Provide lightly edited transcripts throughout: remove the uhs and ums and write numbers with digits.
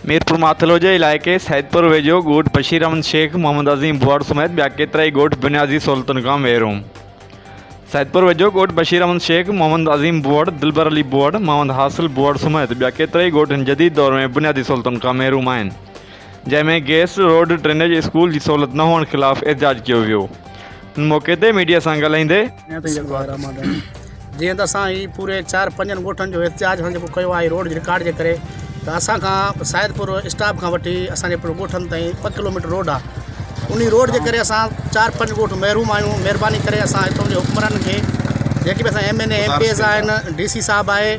मीरपुर माथलोजे इलाके सैदपुर वेझो ॻोठ बशीर अहमद शेख मोहम्मद अज़ीम बुआड़ समेत ॿिया केतिराई ॻोठ बुनियादी सहूलतुनि खां महिरूम। सैदपुर वेझो ॻोठ बशीर अहमद शेख मोहम्मद अज़ीम बुआड़ दिलबर अली बुआड़ मोहम्मद हासिल बुआड़ समेत ॿिया केतिराई ॻोठ जदीद दौर में बुनियादी सहूलतुनि खां महिरूम आहिनि, जंहिंमें गैस, रोड, ड्रेनेज, स्कूल जी सहूलत न हुअण ख़िलाफ़ एहतजाज कयो वियो। इन मौक़े ते मीडिया सां ॻाल्हाईंदे जीअं त असां ही पूरे 4-5 ॻोठनि जो एहतजाज जेको कयो आहे रोड जी रिकार्ड जे करे, त असां खां सैदपुर स्टाफ खां वठी असांजे ॻोठनि ताईं 2 किलोमीटर रोड आहे। उन रोड जे करे असां 4-5 ॻोठ महिरूम आहियूं। महिरबानी करे असां हितां जे हुकुमराननि खे, जेके बि असां MNA MPs आहिनि, DC साहब आहे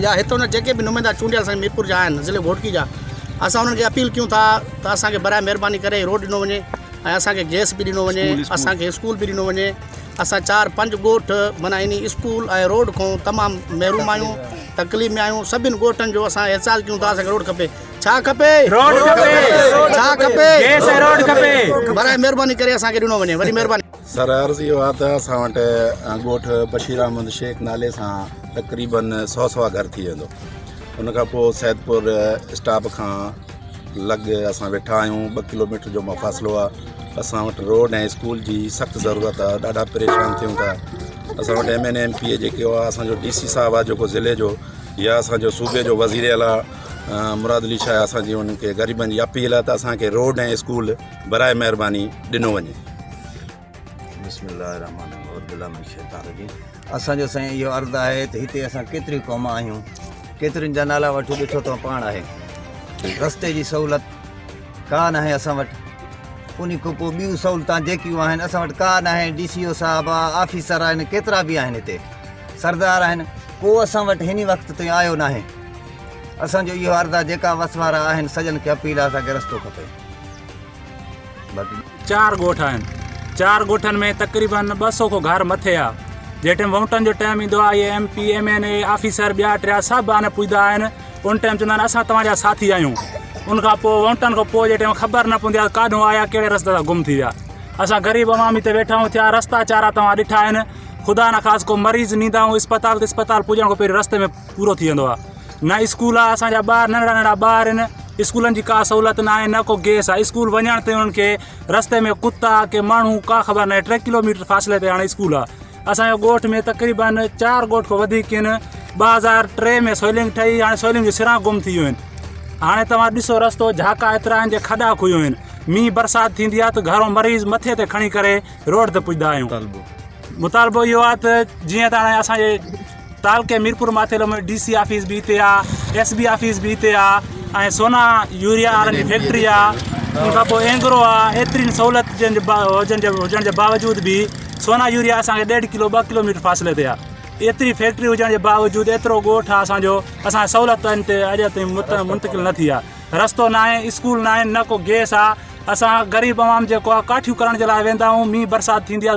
या हितां जा जेके बि नुमाइंदा चूंडियल असांजे मीरपुर जा आहिनि, ज़िले घोटकी जा, असां उन्हनि खे अपील कयूं था त असांखे बराए महिरबानी करे रोड ॾिनो वञे ऐं असांखे गैस बि ॾिनो वञे, असांखे स्कूल बि ॾिनो वञे। असां 4-5 ॻोठ माना इन स्कूल ऐं रोड खां तमामु महिरूम आहियूं, तकलीफ़ में आहियूं। सभिनि ॻोठनि जो असां एहसास कयूं था असांखे रोड खपे। छा खपे? रोड खपे। छा खपे? गैस ऐं रोड खपे। बराए महिरबानी करे असांखे ॾिनो वञे। वॾी महिरबानी। सर, अर्ज़ु इहो आहे त असां वटि ॻोठ बशीर अहमद शेख नाले सां तक़रीबन 100 घर थी वेंदो। उनखां पोइ सैदपुर स्टाफ खां लॻ असां वेठा आहियूं। 2 किलोमीटर जो फ़ासिलो आहे। असां वटि रोड ऐं स्कूल जी सख़्तु ज़रूरत आहे। ॾाढा परेशान थियूं था। असां वटि MNA MPA जेको आहे, असांजो DC साहब आहे जेको ज़िले जो, या असांजो सूबे जो वज़ीर आला मुराद अली शाह, असांजी उनखे ग़रीबनि जी अपील आहे त असांखे रोड ऐं स्कूल बराए महिरबानी ॾिनो वञे। बिस्मिल्लाहिर्रहमानिर्रहीम। असांजो साईं इहो अर्ज़ु आहे त हिते असां केतिरियूं क़ौमां आहियूं, केतिरियुनि जा नाला वठो, ॾिठो तव्हां पाण आहे। रस्ते जी सहूलत का न आहे असां वटि। उन खां पोइ ॿियूं सहूलतां जेकियूं आहिनि असां वटि का न आहे। DCO साहब आहे, ऑफिसर आहिनि, केतिरा बि आहिनि हिते, सरदार आहिनि, को असां वटि हिन वक़्त ताईं आयो न आहे। असांजो इहो अर्ज़ु आहे, जेका वसवारा आहिनि सॼनि खे अपील आहे, असांखे रस्तो खपे। बाक़ी 4 ॻोठ आहिनि। 4 ॻोठनि में तक़रीबन 200 को घर मथे आहे। जंहिं टाइम वोटनि जो टाइम ईंदो आहे, इहे MP MNA ऑफिसर ॿिया टिया सभु आने पुॼंदा आहिनि। उन टाइम चवंदा आहिनि असां तव्हांजा साथी आहियूं। उनखां पोइ वोटनि खां पोइ जे टाइम ख़बर न पवंदी आहे काॾों आया, कहिड़े रस्ते सां गुम थी विया। असां ग़रीब अवामी ते वेठा आहियूं। थिया रस्ता चारा तव्हां ॾिठा आहिनि। ख़ुदा न ख़ासि को मरीज़ नींदा आहियूं इस्पताल ते, इस्पताल पुॼण खां पहिरीं रस्ते में पूरो थी वेंदो आहे। न स्कूल आहे, असांजा ॿार नंढड़ा नंढड़ा ॿार आहिनि, स्कूलनि जी का सहूलियत न आहे, न को गैस आहे। स्कूल वञण ते उन्हनि खे रस्ते में कुता के माण्हू का ख़बर न आहे। 3 किलोमीटर फ़ासिले ते हाणे स्कूल आहे। असांजे ॻोठ में तक़रीबन 4 ॻोठ खां वधीक आहिनि। 2003 में सोइलिंग ठही, हाणे सोइलिंग जो सिरां गुम थी वियूं आहिनि। हाणे तव्हां ॾिसो रस्तो झाका एतिरा आहिनि जे खॾा खुहियूं आहिनि। मींहुं बरसाति थींदी आहे त घरों मरीज़ मथे ते खणी करे रोड ते पुॼंदा आहियूं। मुतालबो इहो आहे त जीअं त हाणे असांजे तालके मीरपुर माथेलो में DC ऑफिस बि हिते आहे, SB ऑफिस बि हिते आहे ऐं सोना यूरिया वारनि जी फैक्ट्री आहे। उनखां पोइ एंग्रो आहे। एतिरी सहूलियत हुजण जे बावजूदु बि सोना यूरिया असांखे 1.5 किलो 2 किलोमीटर फ़ासिले ते आहे। एतिरी फैक्ट्री हुजण जे बावजूदु एतिरो ॻोठ आहे असांजो, असांजे सहूलियतुनि ते अॼु ताईं मुंतक़िल न थी आहे। रस्तो न आहे, स्कूल न आहे, न को गैस आहे। असां ग़रीब अवाम जेको आहे काठियूं करण जे लाइ वेंदा आहियूं। मींहुं बरसाति थींदी आहे,